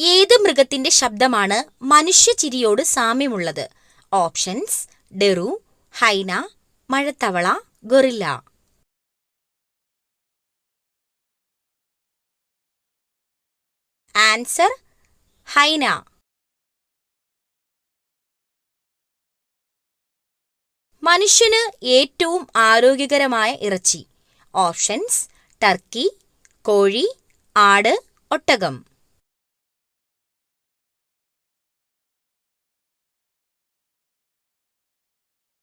ഏത് മൃഗത്തിന്റെ ശബ്ദമാണ് മനുഷ്യചിരിയോട് സാമ്യമുള്ളത്? ഓപ്ഷൻസ്: ഡെറു, ഹൈന, മഴത്തവള, ഗൊറില്ല. Answer: hyena. മനുഷ്യന് ഏറ്റവും ആരോഗ്യകരമായ ഇറച്ചി. ഓപ്ഷൻസ്: ടർക്കി, കോഴി, ആട്, ഒട്ടകം.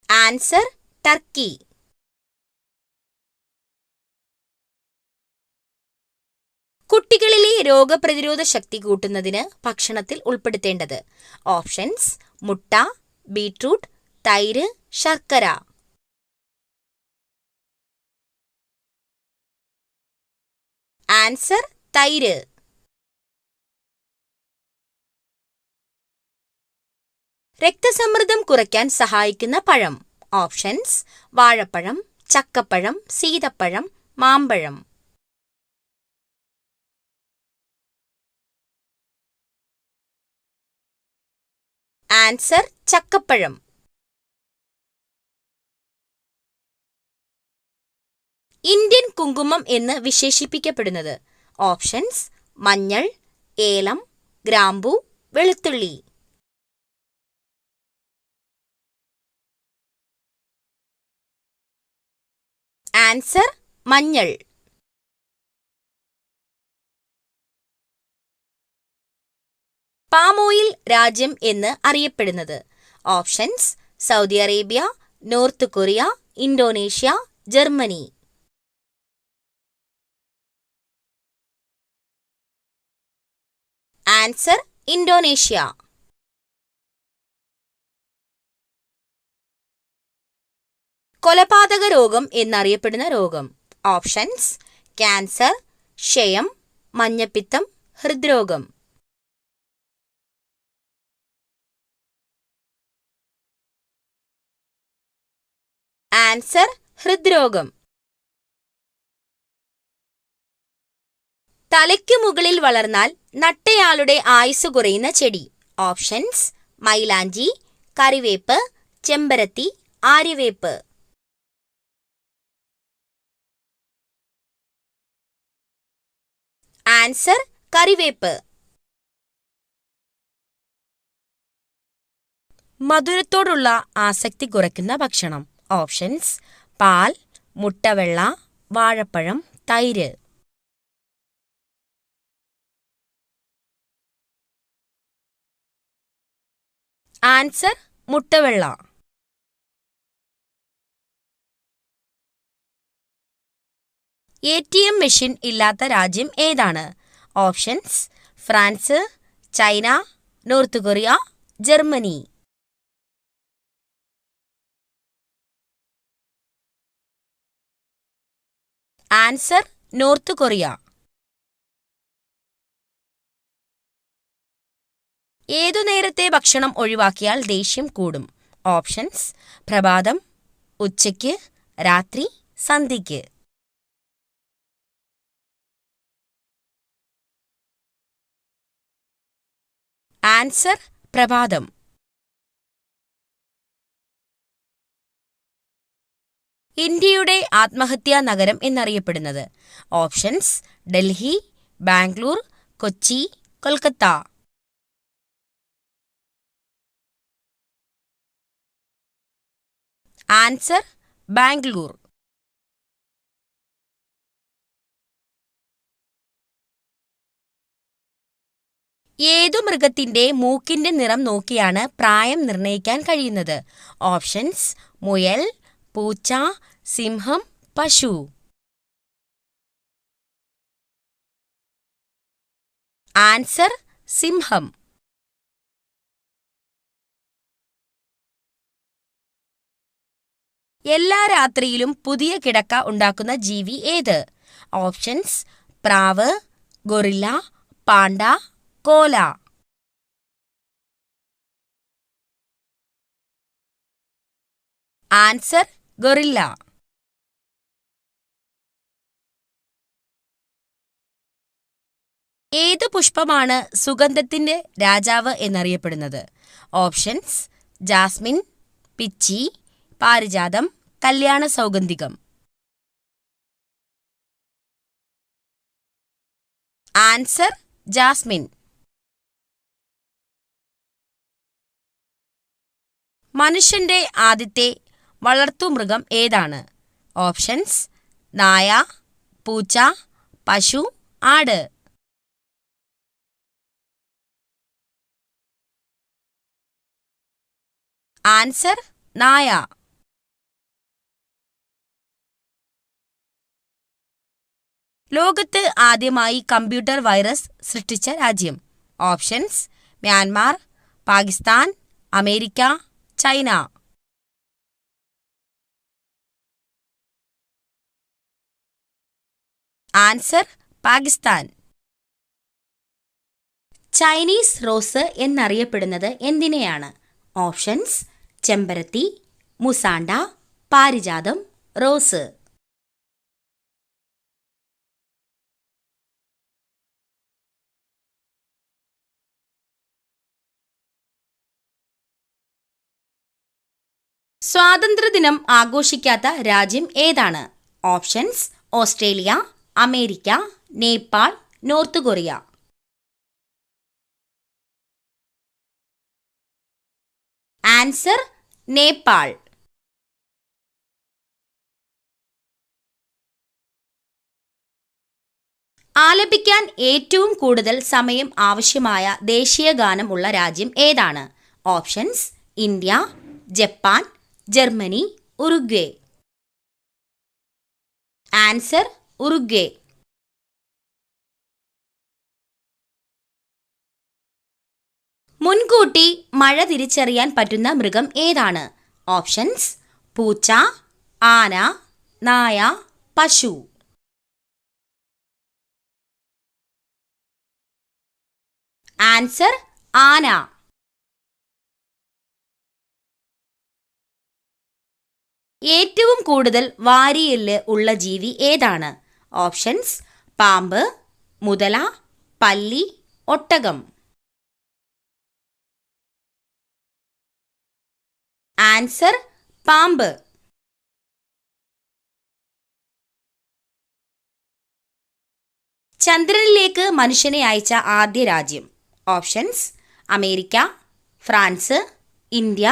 Answer: turkey. കുട്ടികളിലെ രോഗപ്രതിരോധ ശക്തി കൂട്ടുന്നതിന് ഭക്ഷണത്തിൽ ഉൾപ്പെടുത്തേണ്ടത്. ഓപ്ഷൻസ്: മുട്ട, ബീട്രൂട്ട്, തൈര്, ശർക്കര. ആൻസർ: തൈര്. രക്തസമ്മർദ്ദം കുറയ്ക്കാൻ സഹായിക്കുന്ന പഴം. ഓപ്ഷൻസ്: വാഴപ്പഴം, ചക്കപ്പഴം, സീതപ്പഴം, മാമ്പഴം. ആൻസർ: ചക്കപ്പഴം. ഇന്ത്യൻ കുങ്കുമം എന്ന് വിശേഷിപ്പിക്കപ്പെടുന്നത്. ഓപ്ഷൻസ്: മഞ്ഞൾ, ഏലം, ഗ്രാമ്പൂ, വെളുത്തുള്ളി. ആൻസർ: മഞ്ഞൾ. പാം ഓയിൽ രാജ്യം എന്ന് അറിയപ്പെടുന്നത്. Options: Saudi Arabia, north Korea, Indonesia, Germany. Answer: Indonesia. കൊലപാതക രോഗം എന്നറിയപ്പെടുന്ന രോഗം. ഓപ്ഷൻസ്: ക്യാൻസർ, ക്ഷയം, മഞ്ഞപ്പിത്തം, ഹൃദ്രോഗം. ആൻസർ: ഹൃദ്രോഗം. തലയ്ക്കു മുകളിൽ വളർന്നാൽ നട്ടയാളുടെ ആയുസ് കുറയുന്ന ചെടി. ഓപ്ഷൻസ്: മൈലാഞ്ചി, കറിവേപ്പ്, ചെമ്പരത്തി, ആര്യവേപ്പ്. ആൻസർ: കറിവേപ്പ്. മധുരത്തോടുള്ള ആസക്തി കുറയ്ക്കുന്ന ഭക്ഷണം. ഓപ്ഷൻസ്: പാൽ, മുട്ടവെള്ള, വാഴപ്പഴം, തൈര്. ആൻസർ: മുട്ടവെള്ള. ATM മെഷീൻ ഇല്ലാത്ത രാജ്യം ഏതാണ്? Options: France, China, north Korea, Germany. Answer: north Korea. ഏതു നേരത്തെ ഭക്ഷണം ഒഴിവാക്കിയാൽ ദേഷ്യം കൂടും? ഓപ്ഷൻസ്: പ്രഭാതം, ഉച്ചയ്ക്ക്, രാത്രി, സന്ധ്യയ്ക്ക്. ആൻസർ: പ്രഭാതം. ഇന്ത്യയുടെ ആത്മഹത്യാ നഗരം എന്നറിയപ്പെടുന്നത്. ഓപ്ഷൻസ്: ഡൽഹി, ബാംഗ്ലൂർ, കൊച്ചി, കൊൽക്കത്ത. ആൻസർ: ബാംഗ്ലൂർ. ഏതു മൃഗത്തിന്റെ മൂക്കിന്റെ നിറം നോക്കിയാണ് പ്രായം നിർണ്ണയിക്കാൻ കഴിയുന്നത്? ഓപ്ഷൻസ്: മുയൽ, പൂച്ച, സിംഹം, പശു. ആൻസർ: സിംഹം. എല്ലാ രാത്രിയിലും പുതിയ കിടക്ക ഉണ്ടാക്കുന്ന ജീവി ഏത്? ഓപ്ഷൻസ്: പ്രാവ്, ഗൊറില്ല, പാണ്ട, കോല. Answer: guerrilla. ഏത് പുഷ്പമാണ് സുഗന്ധത്തിന്റെ രാജാവ് എന്നറിയപ്പെടുന്നത്? ഓപ്ഷൻസ്: ജാസ്മിൻ, പിച്ചി, പാരിജാതം, കല്യാണ സൗഗന്ധികം. Answer: Jasmine. മനുഷ്യന്റെ ആദ്യത്തെ വളർത്തുമൃഗം ഏതാണ്? ഓപ്ഷൻസ്: നായ, പൂച്ച, പശു, ആട്. ആൻസർ: നായ. ലോകത്ത് ആദ്യമായി കമ്പ്യൂട്ടർ വൈറസ് സൃഷ്ടിച്ച രാജ്യം? Options: Myanmar, Pakistan, America, China. Answer: Pakistan. Chinese rose എന്നറിയപ്പെടുന്നത് എന്തിനെയാണ്? ഓപ്ഷൻസ്: ചെമ്പരത്തി, മുസാണ്ട, പാരിജാതം, റോസ്. സ്വാതന്ത്ര്യദിനം ആഘോഷിക്കാത്ത രാജ്യം ഏതാണ്? Options: Australia, America, Nepal, North Korea. Answer: Nepal. ആലപിക്കാൻ ഏറ്റവും കൂടുതൽ സമയം ആവശ്യമായ ദേശീയ ഗാനം ഉള്ള രാജ്യം ഏതാണ്? Options: India, Japan, Germany, Uruguay. Answer: Uruguay. മുൻകൂട്ടി മഴ തിരിച്ചറിയാൻ പറ്റുന്ന മൃഗം ഏതാണ്? ഓപ്ഷൻസ്: പൂച്ച, ആന, നായ, പശു. ആൻസർ: ആന. ഏറ്റവും കൂടുതൽ വാരിയെല്ല് ഉള്ള ജീവി ഏതാണ്? ഓപ്ഷൻസ്: പാമ്പ്, മുതല, പല്ലി, ഒട്ടകം. ആൻസർ: പാമ്പ്. ചന്ദ്രനിലേക്ക് മനുഷ്യനെ അയച്ച ആദ്യ രാജ്യം? Options: America, France, India,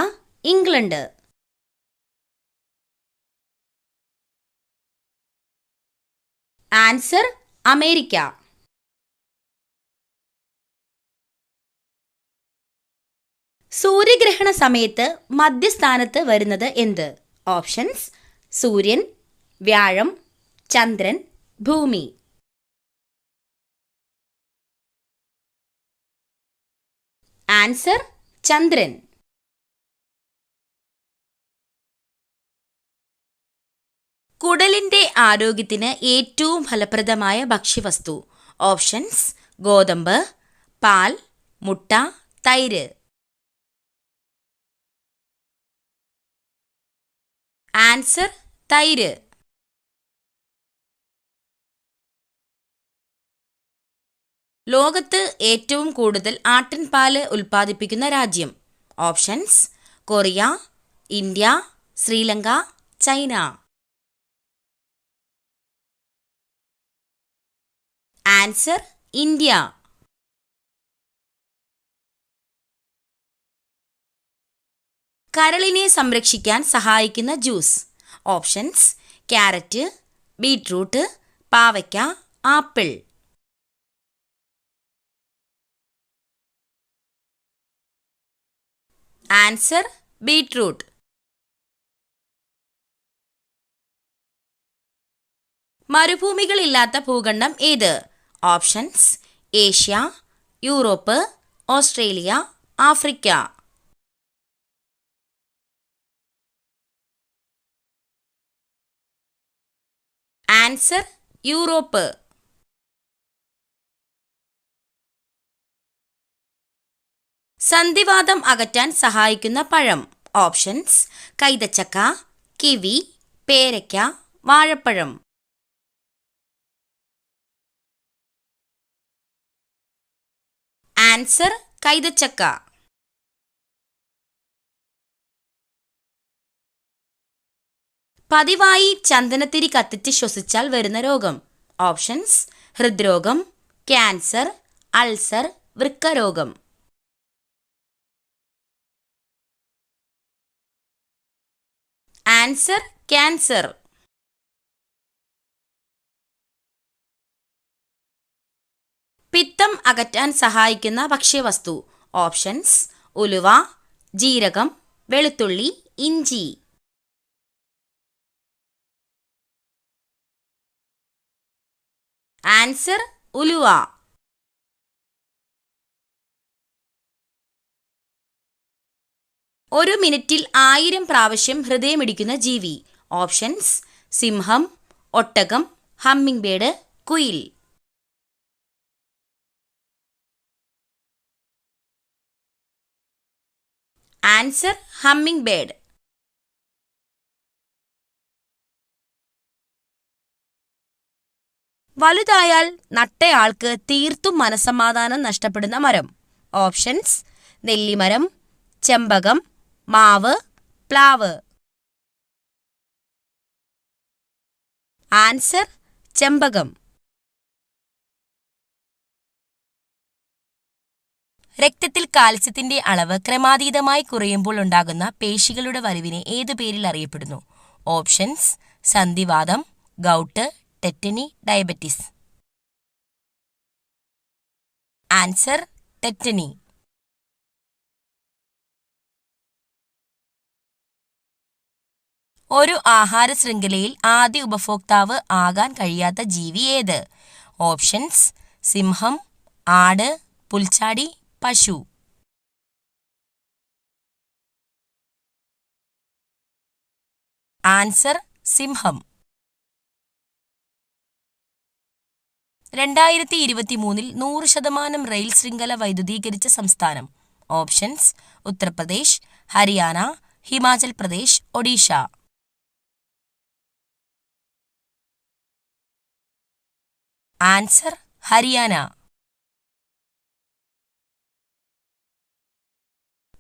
England. Answer: America. സൂര്യഗ്രഹണ സമയത്ത് മധ്യസ്ഥാനത്ത് വരുന്നത് എന്ത്? ഓപ്ഷൻസ്: സൂര്യൻ, വ്യാഴം, ചന്ദ്രൻ, ഭൂമി. ആൻസർ: ചന്ദ്രൻ. കുടലിന്റെ ആരോഗ്യത്തിന് ഏറ്റവും ഫലപ്രദമായ ഭക്ഷ്യവസ്തു? ഓപ്ഷൻസ്: ഗോതമ്പ്, പാൽ, മുട്ട, തൈര്. ആൻസർ: തൈര്. ലോകത്ത് ഏറ്റവും കൂടുതൽ ആട്ടിൻപാല് ഉൽപ്പാദിപ്പിക്കുന്ന രാജ്യം? Options: Korea, India, Sri Lanka, China. Answer: India. കരളിനെ സംരക്ഷിക്കാൻ സഹായിക്കുന്ന ജ്യൂസ്? ഓപ്ഷൻസ്: ക്യാരറ്റ്, ബീറ്റ്റൂട്ട്, പാവയ്ക്ക, ആപ്പിൾ. Answer: beetroot. മരുഭൂമികളില്ലാത്ത ഭൂഖണ്ഡം ഏത്? Options: Asia, Europe, Australia, Africa. Answer: Europe. സന്ധിവാതം അകറ്റാൻ സഹായിക്കുന്ന പഴം? ഓപ്ഷൻസ്: കൈതച്ചക്ക, കിവി, പേരയ്ക്ക, വാഴപ്പഴം. ആൻസർ കൈതച്ചക്ക. പതിവായി ചന്ദനത്തിരി കത്തിച്ച് ശ്വസിച്ചാൽ വരുന്ന രോഗം. ഓപ്ഷൻസ്: ഹൃദ്രോഗം, ക്യാൻസർ, അൾസർ, വൃക്കരോഗം. Answer cancer. പിത്തം അകറ്റാൻ സഹായിക്കുന്ന ഭക്ഷ്യവസ്തു. ഓപ്ഷൻസ്: ഉലുവ, ജീരകം, വെളുത്തുള്ളി, ഇഞ്ചി. ആൻസർ ഉലുവ. ഒരു മിനിറ്റിൽ 1000 പ്രാവശ്യം ഹൃദയമിടിക്കുന്ന ജീവി. ഓപ്ഷൻസ്: സിംഹം, ഒട്ടകം, ഹമ്മിങ് ബേർഡ്, കുയിൽ. Answer humming bird. വലുതായാൽ നട്ടയാൾക്ക് തീർത്തും മനസ്സമാധാനം നഷ്ടപ്പെടുന്ന മരം. ഓപ്ഷൻസ്: നെല്ലിമരം, ചെമ്പകം, മാവ്, പ്ലാവ്. ആൻസർ ചെമ്പകം. രക്തത്തിൽ കാൽസ്യത്തിന്റെ അളവ് ക്രമാതീതമായി കുറയുമ്പോൾ ഉണ്ടാകുന്ന പേശികളുടെ വലിവിനെ ഏതു പേരിൽ അറിയപ്പെടുന്നു? ഓപ്ഷൻസ്: സന്ധിവാതം, gout, tetany, diabetes. Answer tetany. ഒരു ആഹാര ശൃംഖലയിൽ ആദ്യ ഉപഭോക്താവ് ആകാൻ കഴിയാത്ത ജീവി ഏത്? ഓപ്ഷൻസ്: സിംഹം, ആട്, പുൽച്ചാടി, പശു. ആൻസർ സിംഹം. 2023 100% റെയിൽ ശൃംഖല വൈദ്യുതീകരിച്ച സംസ്ഥാനം. ഓപ്ഷൻസ്: ഉത്തർപ്രദേശ്, ഹരിയാന, ഹിമാചൽ പ്രദേശ്, ഒഡീഷ. ആൻസർ ഹരിയാന.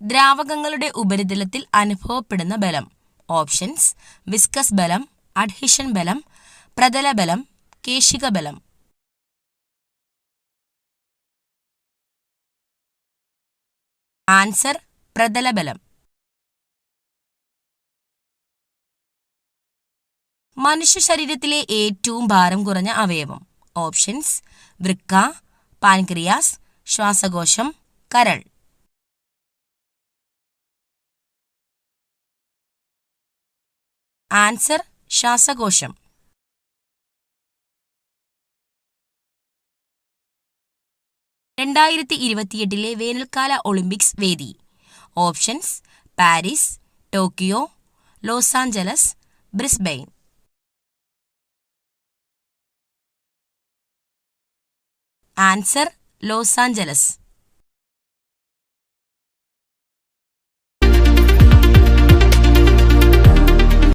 ദ്രാവകങ്ങളുടെ ഉപരിതലത്തിൽ അനുഭവപ്പെടുന്ന ബലം. ഓപ്ഷൻസ്: വിസ്കസ് ബലം, അഡ്ഹിഷൻ ബലം, പ്രതല ബലം, കേശിക ബലം. ആൻസർ പ്രതല ബലം. മനുഷ്യ ശരീരത്തിലെ ഏറ്റവും ഭാരം കുറഞ്ഞ അവയവം. ഓപ്ഷൻസ്: വൃക്ക, പാൻക്രിയാസ്, ശ്വാസകോശം, കരൾ. ആൻസർ ശ്വാസകോശം. (2028) വേനൽക്കാല ഒളിമ്പിക്സ് വേദി. Options: Paris, Tokyo, Los Angeles, Brisbane. Answer Los Angeles.